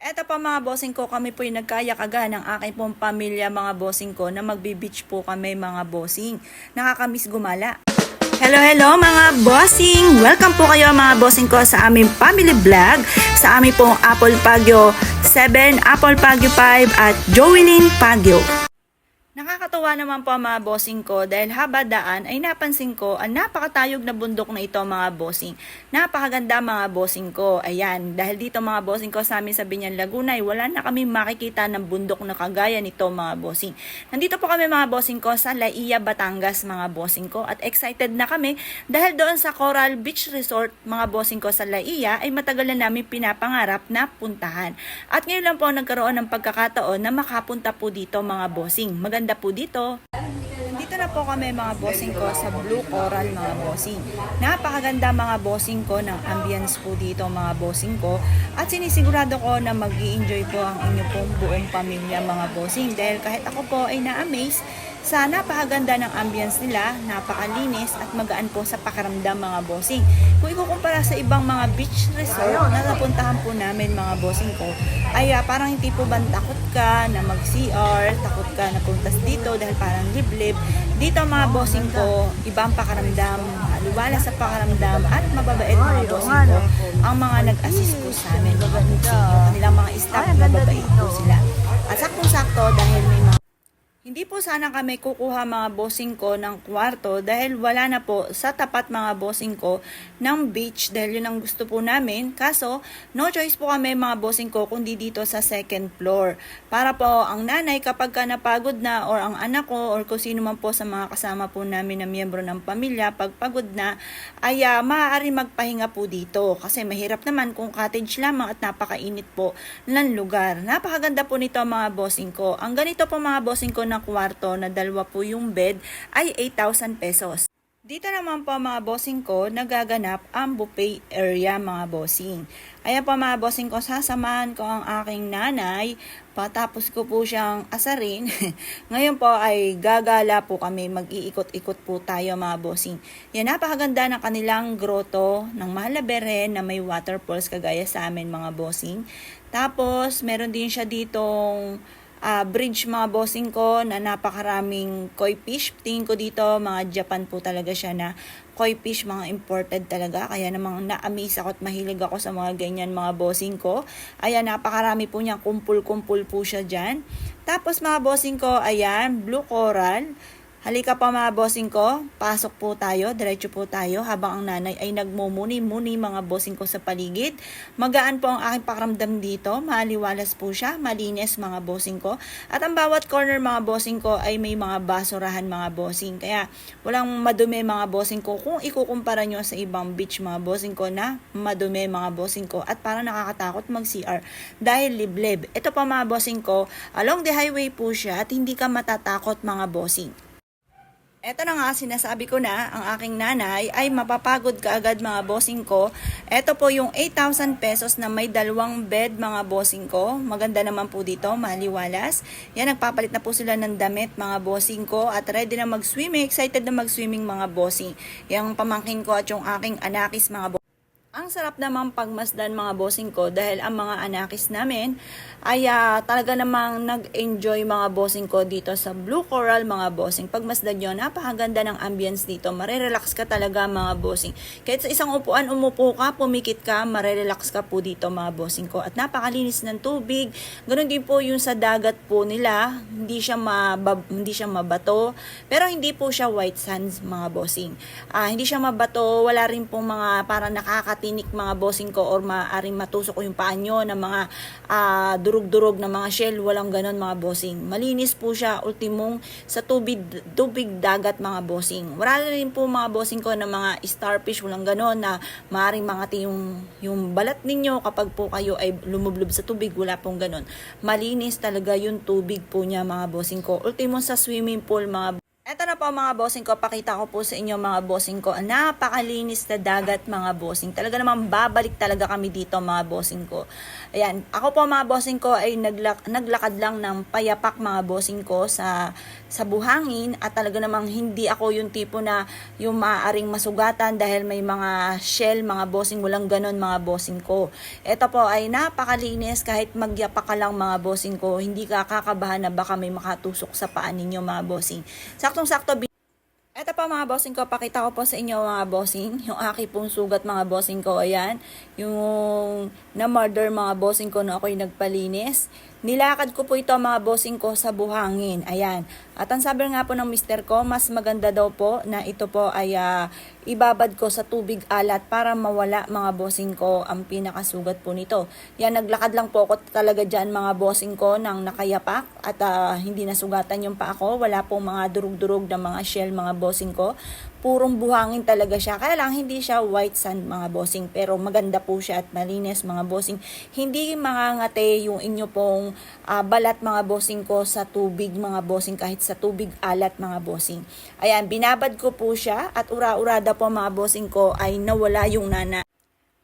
Eto pa mga bossing ko, kami po yung nagkayakaga ng aking pong pamilya mga bossing ko na magbe-beach po kami mga bossing. Nakakamiss gumala. Hello mga bossing! Welcome po kayo mga bossing ko sa aming family vlog, sa aming pong Apple Pagyo 7, Apple Pagyo 5 at Joelyn Pagyo. Nakakatuwa naman po mga bossing ko dahil habadaan ay napansin ko ang napakatayog na bundok na ito mga bossing. Napakaganda mga bossing ko. Ayan, dahil dito mga bossing ko sa amin sa Binyan Laguna ay wala na kami makikita ng bundok na kagaya nito mga bossing. Nandito po kami mga bossing ko sa Laia, Batangas mga bossing ko at excited na kami dahil doon sa Coral Beach Resort mga bossing ko sa Laia ay matagal na namin pinapangarap na puntahan. At ngayon lang po nagkaroon ng pagkakataon na makapunta po dito mga bossing. Maganda po dito. Dito na po kami mga bossing ko sa Blue Coral mga bossing. Napakaganda mga bossing ko ng ambience po dito mga bossing ko at sinisigurado ko na mag-i-enjoy po ang inyo pong buong pamilya mga bossing dahil kahit ako po ay na-amaze sa napakaganda ng ambience nila, napakalinis at magaan po sa pakiramdam mga bossing. Kung ikukumpara sa ibang mga beach resort na napuntahan po namin mga bossing ko, ay parang hindi po ba takot ka na mag-CR, takot ka na puntas dito dahil parang liblib. Dito mga bossing ko, ibang pakiramdam, liwala sa pakiramdam at mababait mga bossing ko ang mga nag-assist po sa amin. Yung kanilang mga staff, mababait po sila. At saktong-sakto dahil may mga hindi po sana kami kukuha mga bossing ko ng kwarto dahil wala na po sa tapat mga bossing ko ng beach dahil yun ang gusto po namin. Kaso, no choice po kami mga bossing ko kundi dito sa second floor. Para po ang nanay kapag ka napagod na or ang anak ko or kung sino man po sa mga kasama po namin na miyembro ng pamilya, pag pagod na, ay maaari magpahinga po dito. Kasi mahirap naman kung cottage lamang at napakainit po ng lugar. Napakaganda po nito mga bossing ko. Ang ganito po mga bossing ko na kwarto na dalawa po yung bed ay 8,000 pesos. Dito naman po mga bossing ko, nagaganap ang buffet area mga bossing. Ayan po mga bossing ko, sasamahan ko ang aking nanay, patapos ko po siyang asarin. Ngayon po ay gagala po kami, mag-iikot-ikot po tayo mga bossing. Yan, napakaganda ng kanilang grotto ng Malaberen na may waterfalls kagaya sa amin mga bossing. Tapos meron din siya ditong bridge mga bossing ko na napakaraming koi fish. Tingin ko dito mga Japan po talaga siya na koi fish, mga imported talaga. Kaya namang na-amaze ako at mahilig ako sa mga ganyan mga bossing ko. Ayan, napakarami po niya, kumpul-kumpul po siya dyan. Tapos mga bossing ko, ayan, Blue Coral. Halika pa mga bossing ko, pasok po tayo, diretso po tayo habang ang nanay ay nagmumuni-muni mga bossing ko sa paligid. Magaan po ang aking pakiramdam dito, maliwalas po siya, malinis mga bossing ko. At ang bawat corner mga bossing ko ay may mga basurahan mga bossing. Kaya walang madumi mga bossing ko kung ikukumpara nyo sa ibang beach mga bossing ko na madumi mga bossing ko at parang nakakatakot mag-CR dahil liblib. Ito pa mga bossing ko, along the highway po siya at hindi ka matatakot mga bossing. Eto na nga, sinasabi ko na, ang aking nanay ay mapapagod kaagad mga bossing ko. Eto po yung 8,000 pesos na may dalawang bed mga bossing ko. Maganda naman po dito, maliwalas. Yan, nagpapalit na po sila ng damit mga bossing ko at ready na mag-swimming, excited na mag-swimming mga bossing. Yung pamangkin ko at yung aking anakis mga bossing. Ang sarap namang pagmasdan mga bossing ko dahil ang mga anakis namin ay talaga namang nag-enjoy mga bossing ko dito sa Blue Coral mga bossing. Pagmasdan nyo, napakaganda ng ambience dito. Marerelax ka talaga mga bossing. Kahit sa isang upuan, umupo ka, pumikit ka, marerelax ka po dito mga bossing ko. At napakalinis ng tubig. Ganon din po yung sa dagat po nila. Hindi siya mabato. Pero hindi po siya white sands mga bossing. Hindi siya mabato. Wala rin pong mga parang nakakatinik mga bossing ko or maaaring matusok ko yung paa nyo ng mga durug-durug na mga shell. Walang ganon mga bossing. Malinis po siya, ultimong sa tubig dagat mga bossing. Wala rin po mga bossing ko na mga starfish, walang ganon na maaaring mangati yung balat ninyo kapag po kayo ay lumublob sa tubig. Wala pong ganon. Malinis talaga yung tubig po niya mga bossing ko. Ultimo sa swimming pool mga Eto na po mga bossing ko, pakita ko po sa inyo mga bossing ko, napakalinis na dagat mga bossing. Talaga naman babalik talaga kami dito mga bossing ko. Ayan, ako po mga bossing ko ay naglakad lang ng payapak mga bossing ko sa buhangin at talaga namang hindi ako yung tipo na yung maaaring masugatan dahil may mga shell mga bossing, walang ganon mga bossing ko. Eto po ay napakalinis kahit magyapak ka lang mga bossing ko, hindi ka kakabahan na baka may makatusok sa paan ninyo mga bossing. Saktong-sakto. Ito pa mga bossing ko, pakita ko po sa inyo mga bossing, yung aking pong sugat mga bossing ko, ayan, yung na-murder mga bossing ko na ako'y nagpalinis. Nilakad ko po ito mga bossing ko sa buhangin, ayan. At ang sabi nga po ng mister ko, mas maganda daw po na ito po ay ibabad ko sa tubig alat para mawala mga bossing ko ang pinakasugat po nito. Yan, naglakad lang po ako talaga dyan mga bossing ko nang nakayapak at hindi nasugatan yung paa ko. Wala pong mga durug-durug na mga shell mga bossing ko. Purong buhangin talaga siya. Kaya lang hindi siya white sand mga bossing, pero maganda po siya at malinis mga bossing. Hindi mangangate yung inyo pong balat mga bossing ko sa tubig mga bossing, kahit sa tubig alat mga bossing. Ayan, binabad ko po siya at ura-urada po mga bossing ko ay nawala yung nana.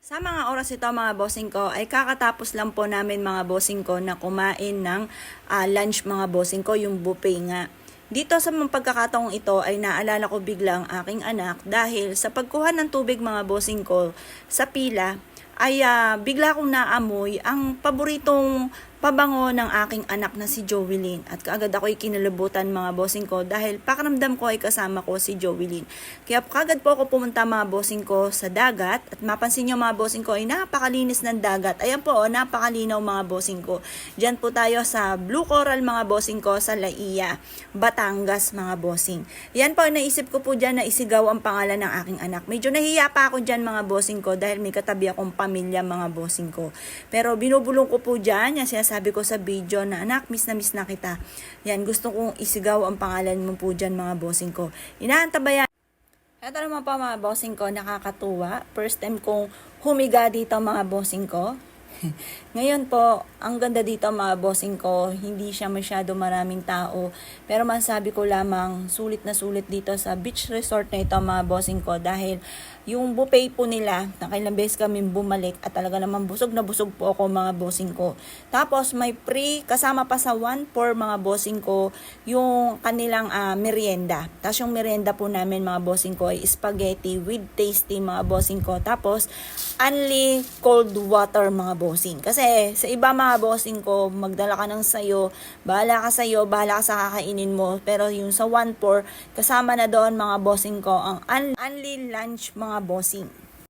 Sa mga oras ito mga bossing ko ay kakatapos lang po namin mga bossing ko na kumain ng lunch mga bossing ko, yung buffet nga. Dito sa mga pagkakataong ito ay naalala ko biglang aking anak dahil sa pagkuha ng tubig mga bossing ko sa pila ay bigla kong naamoy ang paboritong pabango ng aking anak na si Jovelyn. At kaagad ako'y kinalabutan mga bossing ko dahil pakiramdam ko ay kasama ko si Jovelyn. Kaya kaagad po ako pumunta mga bossing ko sa dagat at mapansin nyo mga bossing ko ay napakalinis ng dagat. Ayan po, napakalinaw mga bossing ko. Diyan po tayo sa Blue Coral mga bossing ko sa Laia, Batangas mga bossing. Yan po, naisip ko po dyan na isigaw ang pangalan ng aking anak. Medyo nahiya pa ako dyan mga bossing ko dahil may katabi akong pamilya mga bossing ko. Pero binubulong ko po dyan, yan sabi ko sa video na anak, miss na kita. Yan, gusto kong isigaw ang pangalan mo po dyan mga bossing ko. Inaantabayan. Ito naman pa mga bossing ko, nakakatuwa. First time kong humiga dito mga bossing ko. Ngayon po, ang ganda dito mga bossing ko, hindi siya masyado maraming tao. Pero masabi ko lamang, sulit na sulit dito sa beach resort na ito mga bossing ko. Dahil yung buffet po nila, nakailang beses kami bumalik at talaga naman busog na busog po ako mga bossing ko. Tapos may free, kasama pa sa 1-4 mga bossing ko, yung kanilang merienda. Tapos yung merienda po namin mga bossing ko ay spaghetti with tasty mga bossing ko. Tapos only cold water mga bossing. Kasi sa iba mga bossing ko, magdala ka ng sayo, bahala ka sa kakainin mo. Pero yung sa 1-4, kasama na doon mga bossing ko ang only lunch mga bossing.